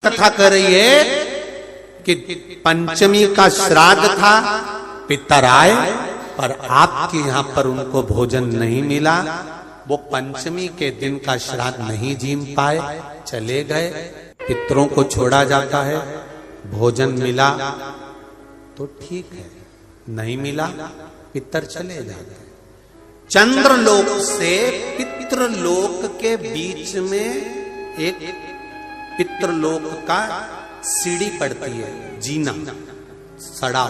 कथा कर रही है कि पंचमी का श्राद्ध था, पितर आए पर आपके यहां पर उनको भोजन नहीं मिला। वो पंचमी के दिन का श्राद्ध नहीं जीम पाए, चले गए। पितरों को छोड़ा जाता है, भोजन मिला तो ठीक है, नहीं मिला पितर चले जाते हैं। चंद्रलोक से पितृलोक के बीच में एक पितृलोक का सीढ़ी पड़ती है, जीना सड़ा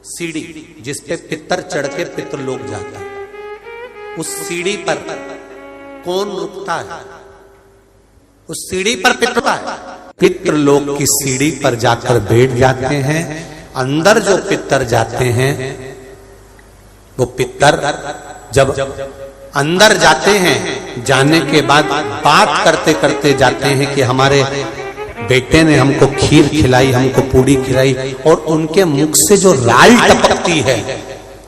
सीढ़ी जिसपे पितर चढ़ के पितृलोक जाता है। उस सीढ़ी पर कौन रुकता है? उस सीढ़ी पर पितर है। पितृलोक की सीढ़ी पर जाकर बैठ जाते हैं। अंदर जो पितर जाते हैं वो पितर जब अंदर जाते हैं, जाने के बाद बात करते करते जाते हैं कि हमारे बेटे ने हमको खीर खिलाई, हमको पूड़ी खिलाई, और उनके मुख से जो राल टपकती है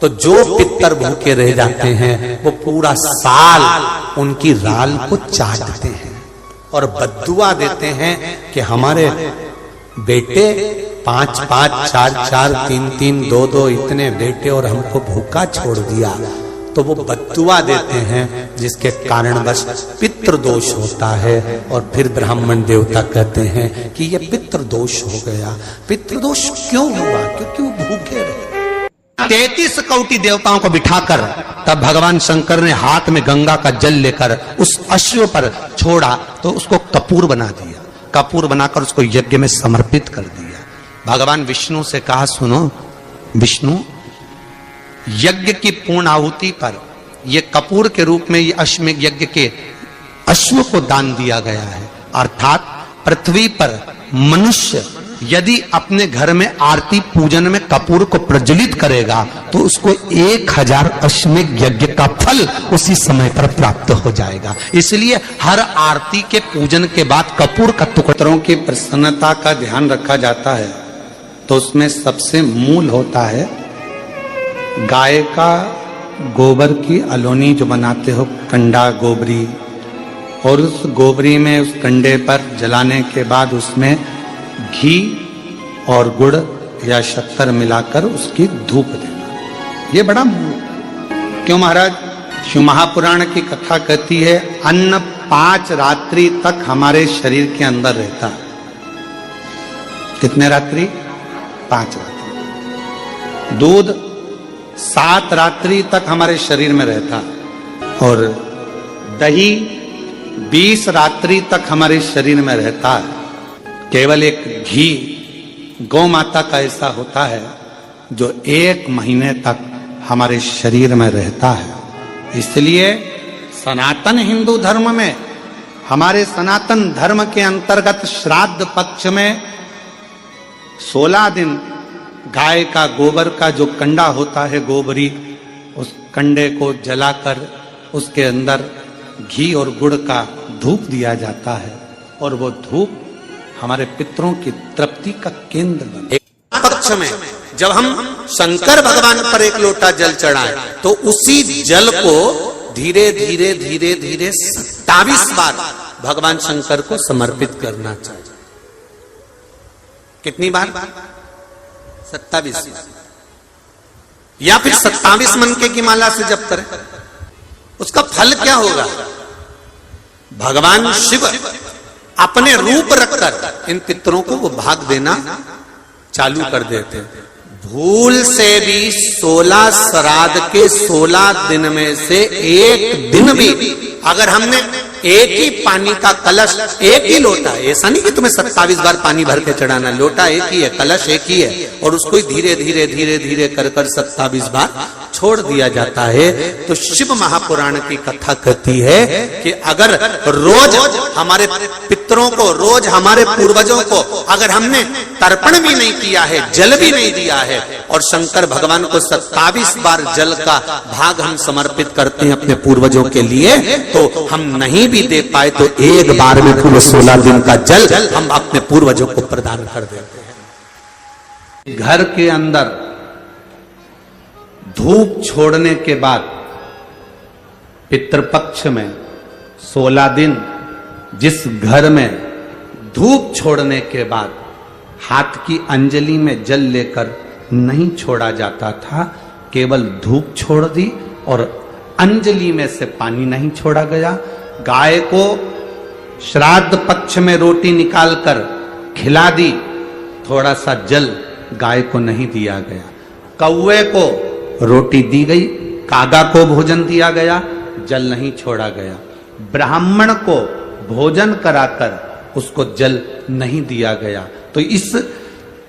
तो जो पितर भूखे रह जाते हैं वो पूरा साल उनकी राल को चाटते हैं और बद्दुआ देते हैं कि हमारे बेटे 5-5, 4-4, 3-3, 2-2 इतने बेटे और हमको भूखा छोड़ दिया। तो वो बद्दुआ देते हैं, जिसके कारणवश पितृदोष होता है। और फिर ब्राह्मण देवता कहते हैं कि ये पितृदोष हो गया। पितृदोष क्यों हुआ? क्योंकि वो भूखे रहे। 33 कौटी देवताओं को बिठाकर तब भगवान शंकर ने हाथ में गंगा का जल लेकर उस अश्व पर छोड़ा तो उसको कपूर बना दिया। कपूर बनाकर उसको यज्ञ में समर्पित कर दिया। भगवान विष्णु से कहा, सुनो विष्णु, यज्ञ की पूर्ण आहुति पर ये कपूर के रूप में ये अश्वमेध यज्ञ के अश्व को दान दिया गया है। अर्थात पृथ्वी पर मनुष्य यदि अपने घर में आरती पूजन में कपूर को प्रज्वलित करेगा तो उसको 1000 अश्वमेध यज्ञ का फल उसी समय पर प्राप्त हो जाएगा। इसलिए हर आरती के पूजन के बाद कपूर का टुकड़ों की प्रसन्नता का ध्यान रखा जाता है। तो उसमें सबसे मूल होता है गाय का गोबर की अलोनी जो बनाते हो, कंडा गोबरी, और उस गोबरी में उस कंडे पर जलाने के बाद उसमें घी और गुड़ या शक्कर मिलाकर उसकी धूप देना। ये बड़ा क्यों महाराज? शिव महापुराण की कथा कहती है अन्न 5 रात्रि तक हमारे शरीर के अंदर रहता है। कितने रात्रि? 5 रात्रि। दूध 7 रात्रि तक हमारे शरीर में रहता, और दही 20 रात्रि तक हमारे शरीर में रहता है। केवल एक घी गौ माता का ऐसा होता है जो 1 महीने तक हमारे शरीर में रहता है। इसलिए सनातन हिंदू धर्म में, हमारे सनातन धर्म के अंतर्गत श्राद्ध पक्ष में 16 दिन गाय का गोबर का जो कंडा होता है गोबरी, उस कंडे को जलाकर उसके अंदर घी और गुड़ का धूप दिया जाता है, और वो धूप हमारे पितरों की तृप्ति का केंद्र बने। एक पक्ष में जब हम शंकर भगवान पर एक लोटा जल चढ़ाएं तो उसी जल को धीरे धीरे धीरे धीरे 27 बार भगवान शंकर को समर्पित करना चाहिए। कितनी बार? 27। या फिर 27 मनके की माला से जप करें। उसका फल क्या होगा? भगवान शिव अपने रूप रखकर इन पितरों को वो भाग देना चालू कर देते। भूल से भी 16 श्राद्ध के 16 दिन में से एक दिन भी अगर हमने एक ही पानी का कलश, एक ही लोटा, ऐसा नहीं कि तुम्हें 27 बार पानी भर के चढ़ाना, लोटा एक ही है, कलश एक ही है, और उसको धीरे धीरे धीरे धीरे कर 27 बार छोड़ दिया जाता है। तो शिव महापुराण की कथा कहती है कि अगर रोज हमारे पितरों को, रोज हमारे पूर्वजों को अगर हमने तर्पण भी नहीं किया है, जल भी नहीं दिया है, और शंकर भगवान को 27 बार जल का भाग हम समर्पित करते हैं अपने पूर्वजों के लिए, तो हम नहीं भी दे पाए तो एक बार में पूरे 16 दिन का जल हम अपने पूर्वजों को प्रदान कर देते हैं। घर के अंदर धूप छोड़ने के बाद पितृपक्ष में 16 दिन जिस घर में धूप छोड़ने के बाद हाथ की अंजलि में जल लेकर नहीं छोड़ा जाता था, केवल धूप छोड़ दी और अंजलि में से पानी नहीं छोड़ा गया। गाय को श्राद्ध पक्ष में रोटी निकालकर खिला दी, थोड़ा सा जल गाय को नहीं दिया गया। कौवे को रोटी दी गई, कागा को भोजन दिया गया, जल नहीं छोड़ा गया। ब्राह्मण को भोजन कराकर उसको जल नहीं दिया गया। तो इस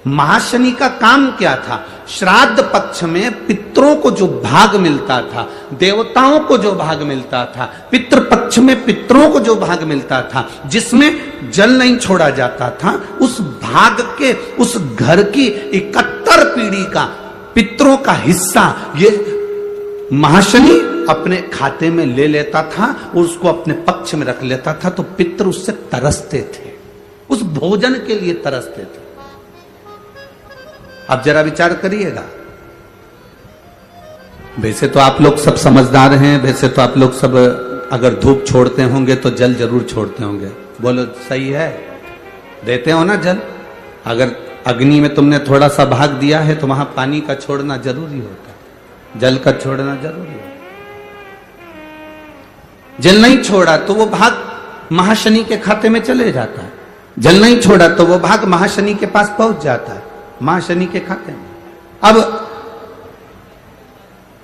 महाशनि का काम क्या था? श्राद्ध पक्ष में पितरों को जो भाग मिलता था, देवताओं को जो भाग मिलता था, पितृ पक्ष में पितरों को जो भाग मिलता था, जिसमें जल नहीं छोड़ा जाता था, उस भाग के, उस घर की 71 पीढ़ी का पितरों का हिस्सा ये महाशनि अपने खाते में ले लेता था और उसको अपने पक्ष में रख लेता था। तो पितृ उससे तरसते थे, उस भोजन के लिए तरसते थे। अब जरा विचार करिएगा। वैसे तो आप लोग सब समझदार हैं, वैसे तो आप लोग सब अगर धूप छोड़ते होंगे तो जल जरूर छोड़ते होंगे। बोलो सही है, देते हो ना जल। अगर अग्नि में तुमने थोड़ा सा भाग दिया है तो वहां पानी का छोड़ना जरूरी होता है, जल का छोड़ना जरूरी होता है। जल नहीं छोड़ा तो वो भाग महाशनि के खाते में चले जाता है, जल नहीं छोड़ा तो वो भाग महाशनि के पास पहुंच जाता है, महाशनि के खाते में। अब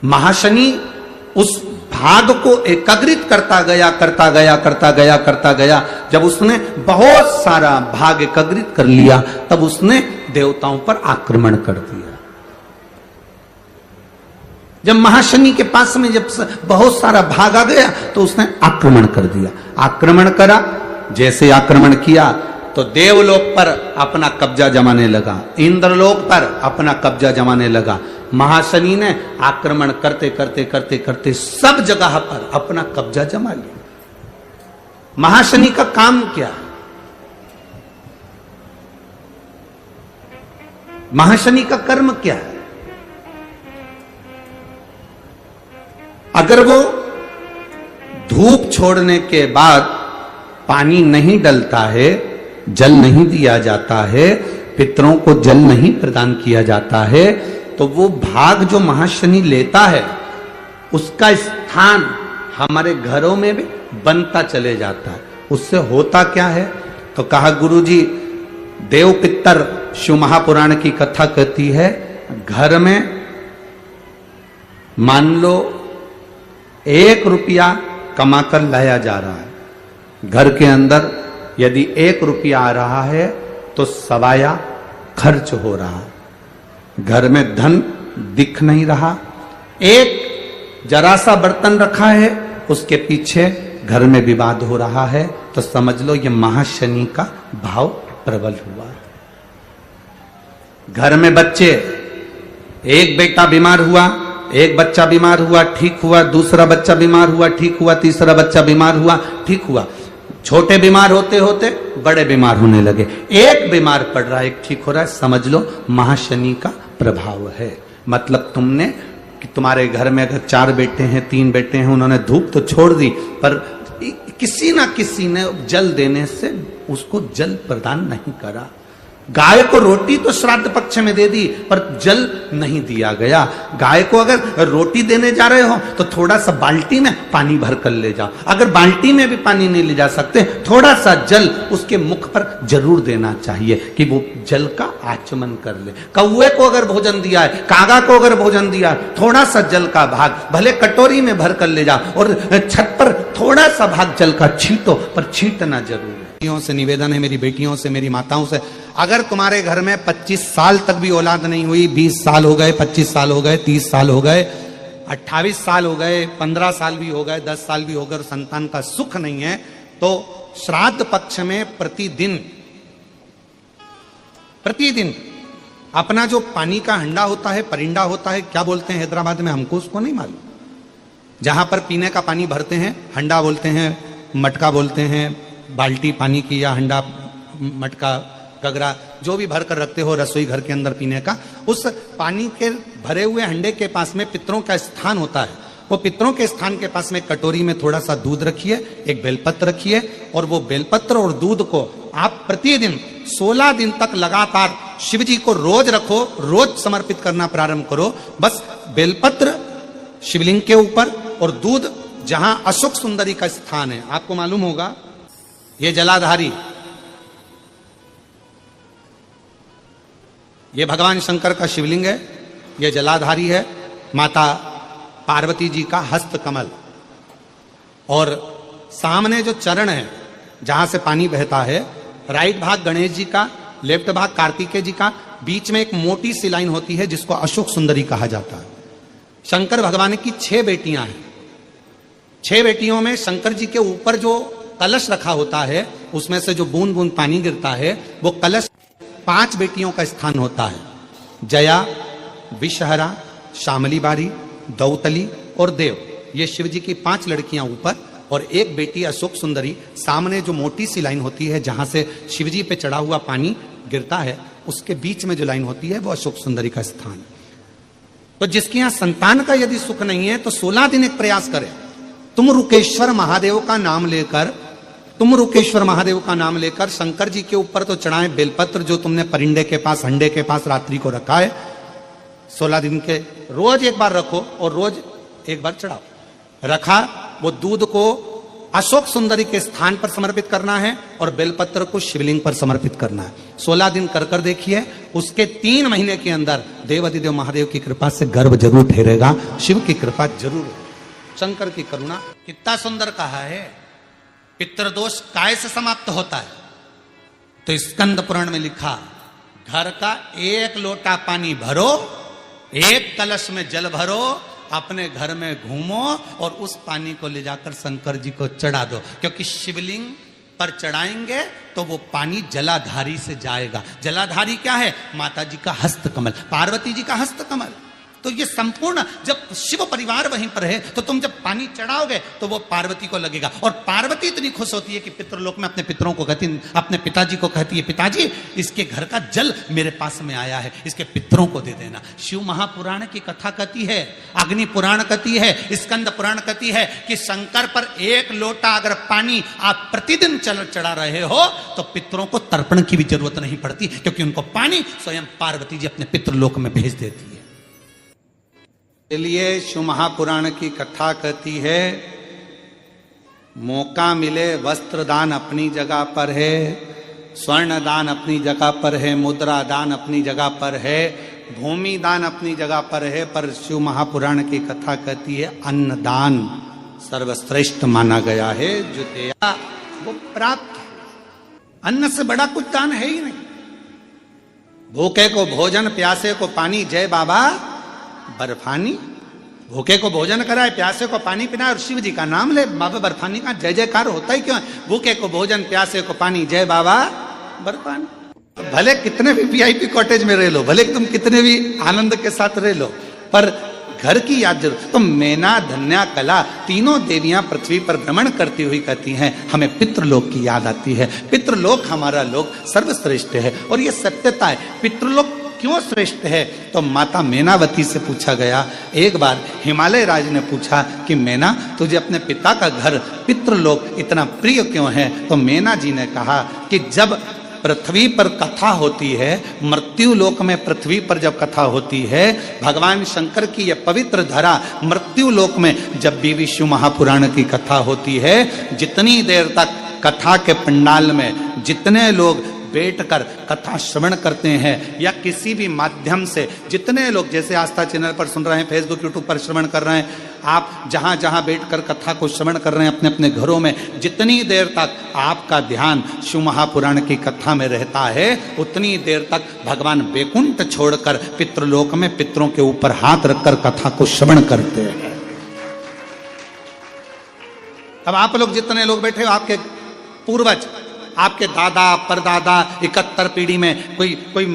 महाशनि उस भाग को एकत्रित करता गया। जब उसने बहुत सारा भाग एकत्रित कर लिया तब उसने देवताओं पर आक्रमण कर दिया। जब महाशनि के पास में जब बहुत सारा भाग आ गया तो उसने आक्रमण कर दिया। आक्रमण करा, जैसे आक्रमण किया तो देवलोक पर अपना कब्जा जमाने लगा, इंद्रलोक पर अपना कब्जा जमाने लगा। महाशनि ने आक्रमण करते सब जगह पर अपना कब्जा जमा लिया। महाशनि का काम क्या है? महाशनि का कर्म क्या है? अगर वो धूप छोड़ने के बाद पानी नहीं डलता है, जल नहीं दिया जाता है, पितरों को जल नहीं प्रदान किया जाता है, तो वो भाग जो महाशनि लेता है उसका स्थान हमारे घरों में भी बनता चले जाता है। उससे होता क्या है? तो कहा गुरुजी, देव पितर शिव महापुराण की कथा कहती है, घर में मान लो 1 रुपया कमाकर लाया जा रहा है, घर के अंदर यदि 1 रुपया आ रहा है तो सवाया खर्च हो रहा है, घर में धन दिख नहीं रहा। एक जरा सा बर्तन रखा है, उसके पीछे घर में विवाद हो रहा है, तो समझ लो ये महाशनि का भाव प्रबल हुआ है। घर में बच्चे, एक बेटा बीमार हुआ, एक बच्चा बीमार हुआ, ठीक हुआ, दूसरा बच्चा बीमार हुआ, ठीक हुआ, तीसरा बच्चा बीमार हुआ, ठीक हुआ। छोटे बीमार होते होते बड़े बीमार होने लगे, एक बीमार पड़ रहा है, एक ठीक हो रहा है, समझ लो महाशनि का प्रभाव है। मतलब तुमने कि तुम्हारे घर में अगर 4 बेटे हैं, 3 बेटे हैं, उन्होंने धूप तो छोड़ दी, पर किसी ना किसी ने जल देने से उसको जल प्रदान नहीं करा। गाय को रोटी तो श्राद्ध पक्ष में दे दी, पर जल नहीं दिया गया। गाय को अगर रोटी देने जा रहे हो तो थोड़ा सा बाल्टी में पानी भर कर ले जाओ। अगर बाल्टी में भी पानी नहीं ले जा सकते, थोड़ा सा जल उसके मुख पर जरूर देना चाहिए कि वो जल का आचमन कर ले। कौवे को अगर भोजन दिया है, कागा को अगर भोजन दिया है, थोड़ा सा जल का भाग भले कटोरी में भर कर ले जाओ और छत पर थोड़ा सा भाग जल का छींटो, पर छींटना जरूर है। से निवेदन है, मेरी बेटियों से, मेरी माताओं से, अगर तुम्हारे घर में 25 साल तक भी औलाद नहीं हुई, 20 साल हो गए, 25 साल हो गए, 30 साल हो गए, 28 साल हो गए, 15 साल भी हो गए, 10 साल भी हो गए और संतान का सुख नहीं है, तो श्राद्ध पक्ष में प्रतिदिन अपना जो पानी का हंडा होता है, परिंडा होता है, क्या बोलते हैं हैदराबाद में, हमको उसको नहीं मालूम, जहां पर पीने का पानी भरते हैं, हंडा बोलते हैं, मटका बोलते हैं, बाल्टी पानी की या हंडा, मटका, गगरा, जो भी भर कर रखते हो रसोई घर के अंदर पीने का, उस पानी के भरे हुए हंडे के पास में पितरों का स्थान होता है। वो पितरों के स्थान के पास में कटोरी में थोड़ा सा दूध रखिए, एक बेलपत्र रखिए, और वो बेलपत्र और दूध को आप प्रतिदिन 16 दिन तक लगातार शिव जी को रोज रखो, रोज समर्पित करना प्रारंभ करो। बस बेलपत्र शिवलिंग के ऊपर और दूध, जहां अशोक सुंदरी का स्थान है, आपको मालूम होगा, ये जलाधारी, ये भगवान शंकर का शिवलिंग है, ये जलाधारी है, माता पार्वती जी का हस्त कमल, और सामने जो चरण है जहां से पानी बहता है, राइट भाग गणेश जी का, लेफ्ट भाग कार्तिकेय जी का, बीच में एक मोटी सी लाइन होती है जिसको अशोक सुंदरी कहा जाता है। शंकर भगवान की 6 बेटियां हैं। 6 बेटियों में शंकर जी के ऊपर जो कलश रखा होता है, उसमें से जो बूंद बूंद पानी गिरता है, वो कलश 5 बेटियों का स्थान होता है। जया, विषहरा, शामली बारी, दौतली और देव, ये शिव जी की 5 लड़कियां ऊपर, और एक बेटी अशोक सुंदरी। सामने जो मोटी सी लाइन होती है जहां से शिव जी पे चढ़ा हुआ पानी गिरता है, उसके बीच में जो लाइन होती है वो अशोक सुंदरी का स्थान। तो जिसके यहां संतान का यदि सुख नहीं है तो 16 दिन एक प्रयास करें। तुम रुकेश्वर महादेव का नाम लेकर शंकर जी के ऊपर तो चढ़ाए बेलपत्र, जो तुमने परिंदे के पास, हंडे के पास रात्रि को रखा है। 16 दिन के रोज एक बार रखो और रोज एक बार चढ़ाओ। रखा, वो दूध को अशोक सुंदरी के स्थान पर समर्पित करना है और बेलपत्र को शिवलिंग पर समर्पित करना है। 16 दिन कर देखिए, उसके 3 महीने के अंदर देवाधिदेव महादेव की कृपा से गर्भ जरूर ठहरेगा, शिव की कृपा जरूर, शंकर की करुणा। कितना सुंदर कहा है, पितृदोष काय से समाप्त होता है? तो स्कंद पुराण में लिखा, घर का 1 लोटा पानी भरो, 1 कलश में जल भरो, अपने घर में घूमो और उस पानी को ले जाकर शंकर जी को चढ़ा दो, क्योंकि शिवलिंग पर चढ़ाएंगे तो वो पानी जलाधारी से जाएगा। जलाधारी क्या है? माता जी का हस्त कमल, पार्वती जी का हस्त कमल। तो ये संपूर्ण, जब शिव परिवार वहीं पर है तो तुम जब पानी चढ़ाओगे तो वो पार्वती को लगेगा, और पार्वती इतनी खुश होती है कि पितृलोक में अपने पितरों को कहती, अपने पिताजी को कहती है, पिताजी इसके घर का जल मेरे पास में आया है, इसके पितरों को दे देना। शिव महापुराण की कथा कहती है, अग्नि पुराण कहती है, स्कंद पुराण कहती है कि शंकर पर 1 लोटा अगर पानी आप प्रतिदिन चढ़ा रहे हो तो पितरों को तर्पण की भी जरूरत नहीं पड़ती, क्योंकि उनको पानी स्वयं पार्वती जी अपने पितृलोक में भेज देती है। इसलिए शिव महापुराण की कथा कहती है, मौका मिले वस्त्र दान अपनी जगह पर है, स्वर्ण दान अपनी जगह पर है, मुद्रा दान अपनी जगह पर है, भूमि दान अपनी जगह पर है, पर शिव महापुराण की कथा कहती है अन्न दान सर्वश्रेष्ठ माना गया है, जो दिया वो प्राप्त। अन्न से बड़ा कुछ दान है ही नहीं। भूखे को भोजन, प्यासे को पानी, जय बाबा बर्फानी। भूखे को भोजन कराए, प्यासे को पानी पिलाए और शिव जी का नाम ले, बाबा बर्फानी का जय जयकार होता ही क्यों है? भूखे को भोजन, प्यासे को पानी, जय बाबा बर्फानी। तो भले कितने भी वीआईपी कॉटेज में रह लो, भले तुम कितने भी आनंद के साथ रह लो, पर घर की याद जरूर। तो मैना, धन्या, कला, तीनों देवियां पृथ्वी पर भ्रमण करती हुई कहती हैं, हमें पितृलोक की याद आती है। पितृलोक हमारा लोक सर्वश्रेष्ठ है, और ये सत्यता है। पितृलोक क्यों श्रेष्ठ है? तो माता मैनावती से पूछा गया एक बार, हिमालय राज ने पूछा कि मैना, तुझे अपने पिता का घर पितृलोक इतना प्रिय क्यों है? तो मैना जी ने कहा कि जब पृथ्वी पर कथा होती है, मृत्यु लोक में पृथ्वी पर जब कथा होती है, भगवान शंकर की यह पवित्र धरा मृत्यु लोक में जब भी विष्णु महापुराण की कथा होती है, जितनी देर तक कथा के पंडाल में जितने लोग बैठकर कथा श्रवण करते हैं, या किसी भी माध्यम से जितने लोग, जैसे आस्था चैनल पर सुन रहे हैं, फेसबुक यूट्यूब पर श्रवण कर रहे हैं, आप जहां जहां बैठकर कथा को श्रवण कर रहे हैं अपने अपने घरों में, जितनी देर तक आपका ध्यान शिव महापुराण की कथा में रहता है, उतनी देर तक भगवान वैकुंठ छोड़कर पितृलोक में पितरों के ऊपर हाथ रखकर कथा को श्रवण करते हैं। अब आप लोग जितने लोग बैठे हो, आपके पूर्वज, आपके दादा परदादा 71 पीढ़ी में, कोई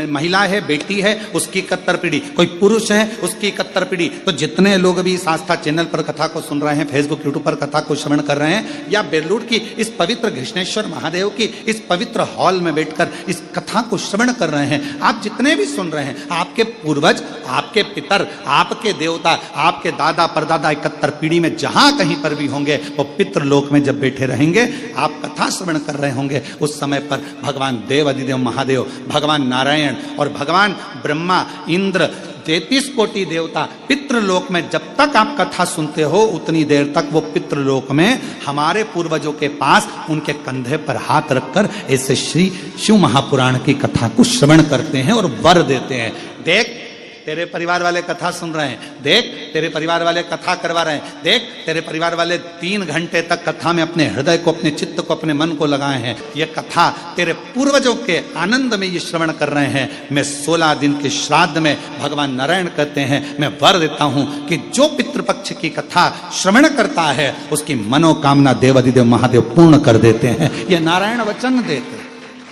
महिला है, बेटी है, उसकी 71 पीढ़ी, कोई पुरुष है, उसकी 71 पीढ़ी। तो जितने लोग भी इस आस्था चैनल पर कथा को सुन रहे हैं, फेसबुक यूट्यूब पर कथा को श्रवण कर रहे हैं, या बेलूर की इस पवित्र घृष्णेश्वर महादेव की इस पवित्र हॉल में बैठकर इस कथा को श्रवण कर रहे हैं, आप जितने भी सुन रहे हैं, आपके पूर्वज आपके पितर, आपके देवता, आपके दादा परदादा 71 पीढ़ी में जहां कहीं पर भी होंगे, वो पितृलोक में जब बैठे रहेंगे, आप कथा श्रवण कर रहे होंगे, उस समय पर भगवान देव अधिदेव महादेव, भगवान नारायण और भगवान ब्रह्मा, इंद्र, 33 कोटि देवता पितृलोक में जब तक आप कथा सुनते हो उतनी देर तक वो पितृलोक में हमारे पूर्वजों के पास उनके कंधे पर हाथ रखकर ऐसे श्री शिव महापुराण की कथा को श्रवण करते हैं और वर देते हैं। देख तेरे परिवार वाले कथा सुन रहे हैं, देख तेरे परिवार वाले कथा करवा रहे हैं, देख तेरे परिवार वाले 3 घंटे तक कथा में अपने हृदय को, अपने चित्त को, अपने मन को लगाए हैं। ये कथा तेरे पूर्वजों के आनंद में ये श्रवण कर रहे हैं। मैं 16 दिन के श्राद्ध में भगवान नारायण कहते हैं, मैं वर देता हूं कि जो पितृपक्ष की कथा श्रवण करता है उसकी मनोकामना देवाधिदेव महादेव पूर्ण कर देते हैं। ये नारायण वचन देते हैं।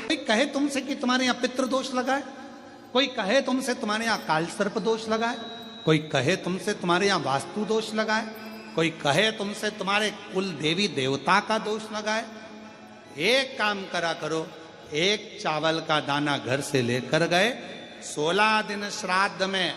कोई कहे तुमसे कि तुम्हारे यहाँ पितृदोष लगा है, कोई कहे तुमसे तुम्हारे यहाँ काल सर्प दोष लगा है, कोई कहे तुमसे तुम्हारे यहाँ वास्तु दोष लगा है, कोई कहे तुमसे तुम्हारे कुल देवी देवता का दोष लगा है, एक काम करा करो, एक चावल का दाना घर से लेकर गए, 16 दिन श्राद्ध में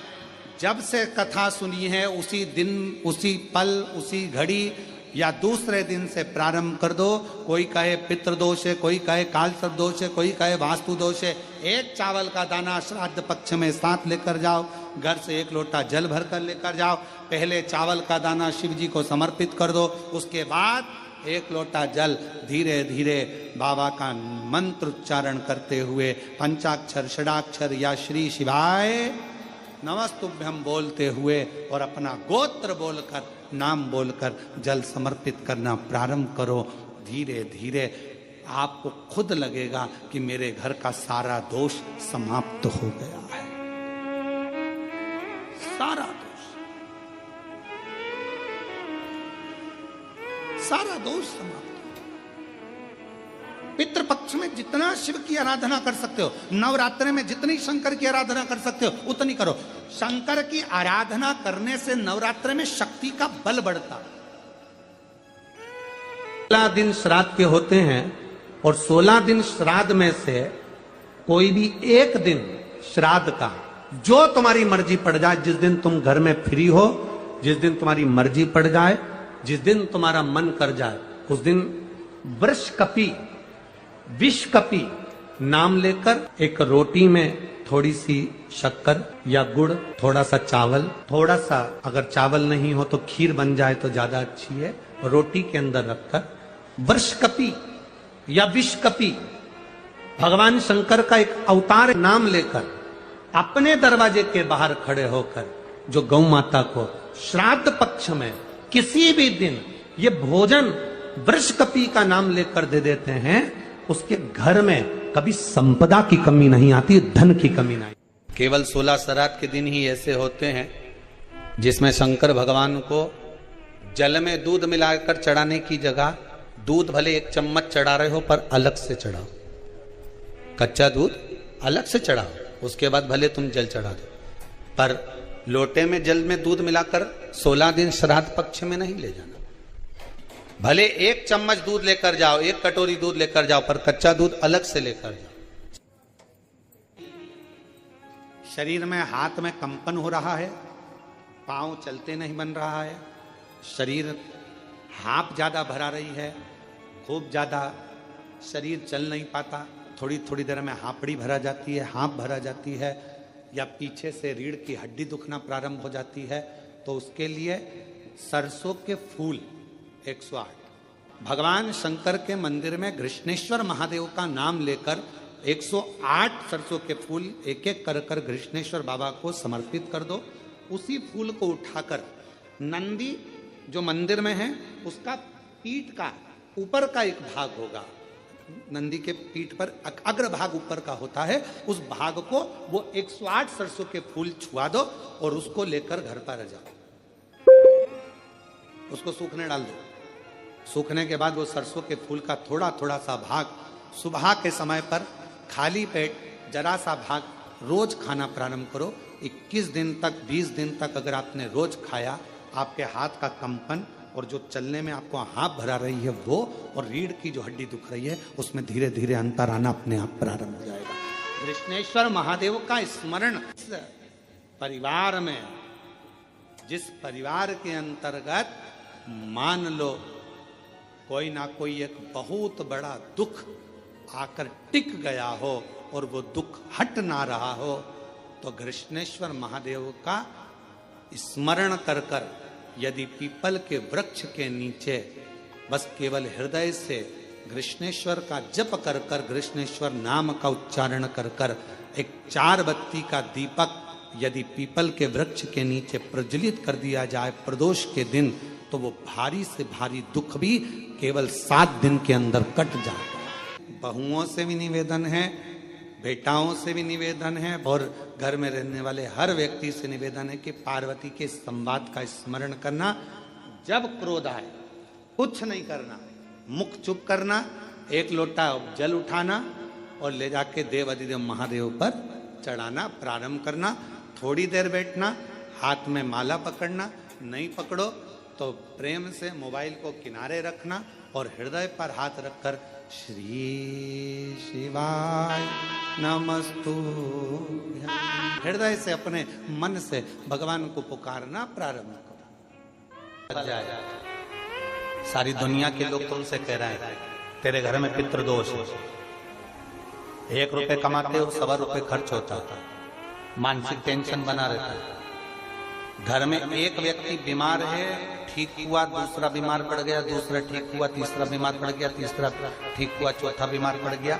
जब से कथा सुनी है उसी दिन, उसी पल, उसी घड़ी या दूसरे दिन से प्रारंभ कर दो। कोई कहे पितृदोष है, कोई कहे काल सर्प दोष है, कोई कहे वास्तु दोष है, एक चावल का दाना श्राद्ध पक्ष में साथ लेकर जाओ, घर से 1 लोटा जल भर कर लेकर जाओ, पहले चावल का दाना शिव जी को समर्पित कर दो, उसके बाद 1 लोटा जल धीरे धीरे बाबा का मंत्र उच्चारण करते हुए पंचाक्षर, षडाक्षर या श्री शिवाय नमस्तुभ्यम बोलते हुए और अपना गोत्र बोलकर, नाम बोलकर जल समर्पित करना प्रारंभ करो। धीरे धीरे आपको खुद लगेगा कि मेरे घर का सारा दोष समाप्त हो गया है, सारा दोष, सारा दोष समाप्त। पितृपक्ष में जितना शिव की आराधना कर सकते हो, नवरात्रि में जितनी शंकर की आराधना कर सकते हो उतनी करो। शंकर की आराधना करने से नवरात्रि में शक्ति का बल बढ़ता। 16 दिन श्राद्ध के होते हैं और 16 दिन श्राद्ध में से कोई भी एक दिन श्राद्ध का जो तुम्हारी मर्जी पड़ जाए, जिस दिन तुम घर में फ्री हो, जिस दिन तुम्हारी मर्जी पड़ जाए, जिस दिन तुम्हारा मन कर जाए, उस दिन वृषकपि, विषकपि नाम लेकर एक रोटी में थोड़ी सी शक्कर या गुड़, थोड़ा सा चावल, थोड़ा सा अगर चावल नहीं हो तो खीर बन जाए तो ज्यादा अच्छी है, रोटी के अंदर रखकर वृषकपि या विषकपि भगवान शंकर का एक अवतार नाम लेकर अपने दरवाजे के बाहर खड़े होकर जो गौ माता को श्राद्ध पक्ष में किसी भी दिन ये भोजन वृषकपि का नाम लेकर दे देते हैं, उसके घर में कभी संपदा की कमी नहीं आती, धन की कमी नहीं। केवल 16 श्राद्ध के दिन ही ऐसे होते हैं जिसमें शंकर भगवान को जल में दूध मिलाकर चढ़ाने की जगह दूध भले 1 चम्मच चढ़ा रहे हो पर अलग से चढ़ाओ, कच्चा दूध अलग से चढ़ाओ, उसके बाद भले तुम जल चढ़ा दो, पर लोटे में जल में दूध मिलाकर 16 दिन श्राद्ध पक्ष में नहीं ले जाना। भले 1 चम्मच दूध लेकर जाओ, 1 कटोरी दूध लेकर जाओ, पर कच्चा दूध अलग से लेकर जाओ। शरीर में, हाथ में कंपन हो रहा है, पांव चलते नहीं बन रहा है, शरीर हाँप ज्यादा भरा रही है, खूब ज्यादा शरीर चल नहीं पाता, थोड़ी थोड़ी देर में हाँपड़ी भरा जाती है, हाँप भरा जाती है, या पीछे से रीढ़ की हड्डी दुखना प्रारंभ हो जाती है, तो उसके लिए सरसों के फूल 108 भगवान शंकर के मंदिर में कृष्णेश्वर महादेव का नाम लेकर 108 सरसों के फूल एक एक कर कर कृष्णेश्वर बाबा को समर्पित कर दो। उसी फूल को उठाकर नंदी जो मंदिर में है उसका पीठ का ऊपर का एक भाग होगा, नंदी के पीठ पर अग्र भाग ऊपर का होता है, उस भाग को वो 108 सरसों के फूल छुआ दो और उसको लेकर घर पर जाओ, उसको सूखने डाल दो। सूखने के बाद वो सरसों के फूल का थोड़ा थोड़ा सा भाग सुबह के समय पर खाली पेट जरा सा भाग रोज खाना प्रारंभ करो। 21 दिन तक, 20 दिन तक अगर आपने रोज खाया, आपके हाथ का कंपन और जो चलने में आपको हाँप भरा रही है वो, और रीढ़ की जो हड्डी दुख रही है उसमें धीरे धीरे अंतर आना अपने आप प्रारंभ हो जाएगा। कृष्णेश्वर महादेव का स्मरण परिवार में, जिस परिवार के अंतर्गत मान लो कोई ना कोई एक बहुत बड़ा दुख आकर टिक गया हो और वो दुख हट ना रहा हो, तो घृष्णेश्वर महादेव का स्मरण कर कर यदि पीपल के वृक्ष के नीचे बस केवल हृदय से घृष्णेश्वर का जप कर कर, घृष्णेश्वर नाम का उच्चारण कर कर एक 4 बत्ती का दीपक यदि पीपल के वृक्ष के नीचे प्रज्वलित कर दिया जाए प्रदोष के दिन, तो वो भारी से भारी दुख भी केवल 7 दिन के अंदर कट जाए। बहुओं से भी निवेदन है, बेटाओं से भी निवेदन है और घर में रहने वाले हर व्यक्ति से निवेदन है कि पार्वती के संवाद का स्मरण करना। जब क्रोध आए कुछ नहीं करना, मुख चुप करना, 1 लोटा जल उठाना और ले जाके देव अधिदेव महादेव पर चढ़ाना प्रारंभ करना। थोड़ी देर बैठना, हाथ में माला पकड़ना, नहीं पकड़ो तो प्रेम से मोबाइल को किनारे रखना और हृदय पर हाथ रखकर श्री शिवाय नमस्तु, हृदय से अपने मन से भगवान को पुकारना प्रारंभ करो। सारी दुनिया के लोग तुमसे कह रहे हैं तेरे घर में पितृदोष, 1 रुपए कमाते हो 1.25 रुपए खर्च होता है, मानसिक टेंशन बना रहता है। घर में एक व्यक्ति बीमार है, ठीक हुआ, दूसरा बीमार पड़ गया, दूसरा ठीक हुआ, तीसरा बीमार पड़ गया, तीसरा ठीक हुआ, चौथा बीमार पड़ गया।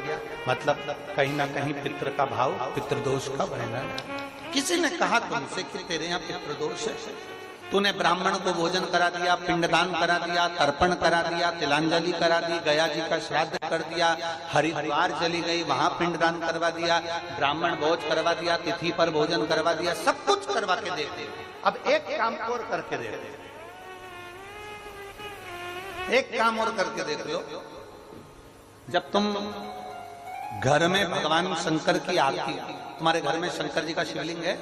मतलब कहीं ना कहीं पितृ का भाव, पितृदोष का बहना है। किसी ने कहा तुमसे कि तेरे यहाँ पितृदोष है, तूने ब्राह्मण को भोजन करा दिया, पिंडदान करा दिया, तर्पण करा दिया, तिलांजलि करा दी, गया जी का श्राद्ध कर दिया, हरिद्वार चली गई, वहां पिंडदान करवा दिया, ब्राह्मण भोज करवा दिया, तिथि पर भोजन करवा दिया, सब कुछ करवा के देखते। अब एक काम और करके देख लो, एक काम और करके देख लो। जब तुम घर में भगवान शंकर की आरती, तुम्हारे घर में शंकर जी का शिवलिंग है,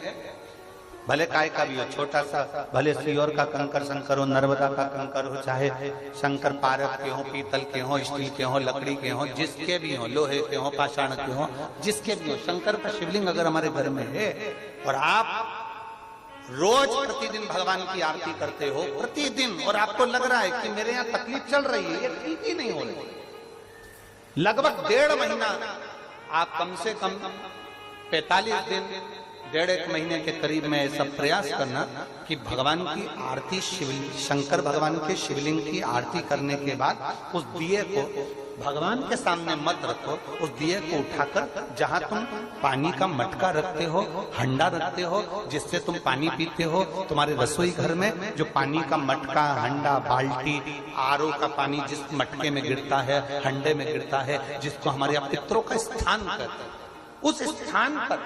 भले काय का भी हो, छोटा सा, भले सियोर का कंकर शंकर हो, नर्मदा का कंकर हो, चाहे शंकर पारक के हो, पीतल के हो, स्टील के हो, लकड़ी के हो, जिसके भी हो, लोहे के हो, पाषाण के हो, जिसके भी हो, शंकर का शिवलिंग अगर हमारे घर में है और आप रोज प्रतिदिन भगवान की आरती करते हो प्रतिदिन, और आपको लग रहा है कि मेरे यहाँ तकलीफ चल रही है, ये ठीक ही नहीं हो रही, लगभग 1.5 महीना आप कम से कम 45 दिन, 1.5 महीने के करीब में ऐसा प्रयास करना कि भगवान की आरती, शिवलिंग, शंकर भगवान के शिवलिंग की आरती करने के बाद उस दिए को भगवान के सामने मत रखो, उस दिए को उठाकर जहां तुम पानी का मटका रखते हो, हंडा रखते हो, जिससे तुम पानी पीते हो, तुम्हारे रसोई घर में जो पानी का मटका, हंडा, बाल्टी, आरओ का पानी जिस मटके में गिरता है, हंडे में गिरता है, जिसको हमारे यहाँ पितरों का स्थान कहते हैं, उस स्थान पर,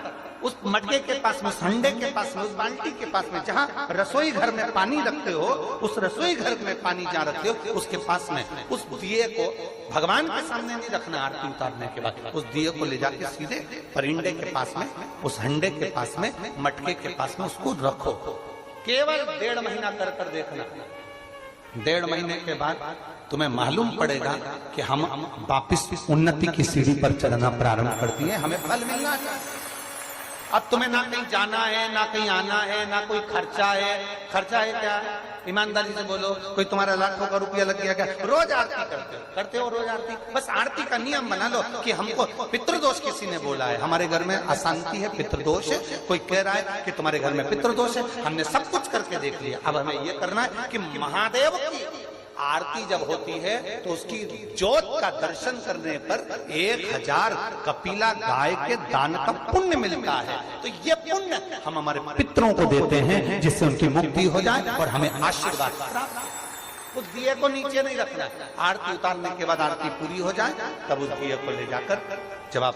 उस मटके के पास में, हंडे के पास में, उस बाल्टी के पास में, जहां रसोई घर में पानी रखते हो, उस रसोई घर में पानी जहां रखते हो, उसके पास में उस दिए को भगवान के सामने नहीं रखना। आरती उतारने के बाद उस दिए को ले जाके सीधे परिंडे के पास में, उस हंडे के पास में, मटके के पास में उसको रखो। केवल 1.5 महीना कर कर देखना। 1.5 महीने के बाद तुम्हें मालूम पड़ेगा कि हम वापिस उन्नति की सीढ़ी पर चढ़ना प्रारंभ कर दिए, हमें फल मिलना चाहिए। अब तुम्हें ना कहीं जाना है, ना कहीं आना है, ना कोई खर्चा है। खर्चा है क्या? ईमानदारी से बोलो, कोई तुम्हारा लाखों का रुपया लग गया क्या? रोज आरती करते हो रोज आरती। बस आरती का नियम बना लो कि हमको पितृदोष किसी ने बोला है, हमारे घर में अशांति है, पितृदोष है, कोई कह रहा है कि तुम्हारे घर में पितृदोष है, हमने सब कुछ करके देख लिया। अब हमें ये करना है कि महादेव की आरती जब होती है तो उसकी ज्योत का दर्शन करने पर 1000 कपिला गाय के दान का पुण्य मिलता है। तो ये पुण्य हम हमारे पितरों को देते हैं, जिससे उनकी मुक्ति हो जाए और हमें आशीर्वाद प्राप्त। उस दिए को नीचे नहीं रखना, आरती उतारने के बाद आरती पूरी हो जाए तब उस दिए को ले जाकर, जब आप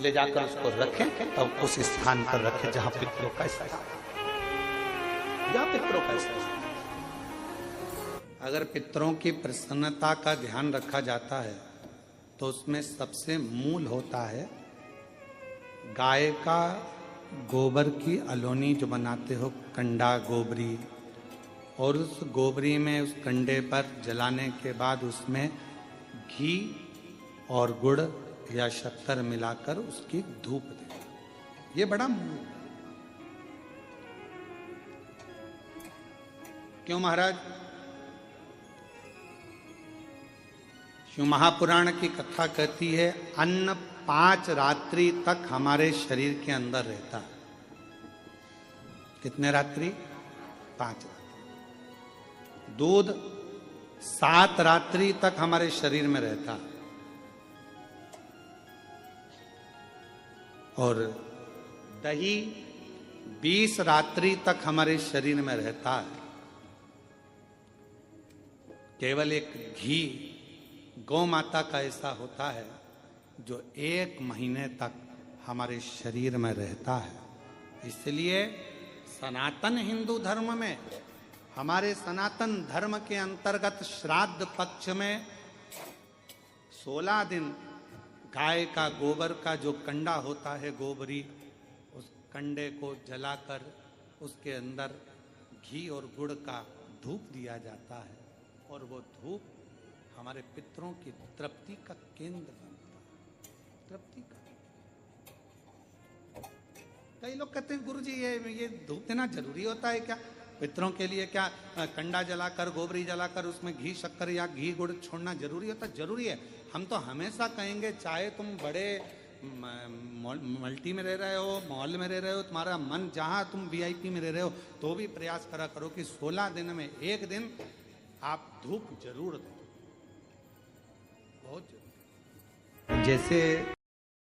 ले जाकर उसको रखें तब उस स्थान पर रखें जहां पितरों का स्थान, जहां पितरों का स्थान। अगर पितरों की प्रसन्नता का ध्यान रखा जाता है तो उसमें सबसे मूल होता है गाय का गोबर की अलोनी जो बनाते हो, कंडा गोबरी, और उस गोबरी में उस कंडे पर जलाने के बाद उसमें घी और गुड़ या शक्कर मिलाकर उसकी धूप दे। ये बड़ा मूल। क्यों महाराज? शिव महापुराण की कथा कहती है अन्न 5 रात्रि तक हमारे शरीर के अंदर रहता है। कितने रात्रि? 5 रात्रि। दूध 7 रात्रि तक हमारे शरीर में रहता है और दही 20 रात्रि तक हमारे शरीर में रहता है। केवल एक घी गौ माता का ऐसा होता है जो 1 महीने तक हमारे शरीर में रहता है। इसलिए सनातन हिंदू धर्म में, हमारे सनातन धर्म के अंतर्गत श्राद्ध पक्ष में 16 दिन गाय का गोबर का जो कंडा होता है, गोबरी, उस कंडे को जलाकर उसके अंदर घी और गुड़ का धूप दिया जाता है और वो धूप हमारे पितरों की तृप्ति का केंद्र बनता है। तृप्ति का। कई लोग कहते हैं गुरुजी ये धूप देना जरूरी होता है क्या? पितरों के लिए क्या कंडा जलाकर, गोबरी जलाकर उसमें घी शक्कर या घी गुड़ छोड़ना जरूरी होता है? जरूरी है। हम तो हमेशा कहेंगे, चाहे तुम बड़े मल्टी में रह रहे हो, मॉल में रह रहे हो, तुम्हारा मन जहां तुम वीआईपी में रह रहे हो, तो भी प्रयास करा करो कि 16 दिन में 1 दिन आप धूप जरूर दो। बहुत जरूरी। जैसे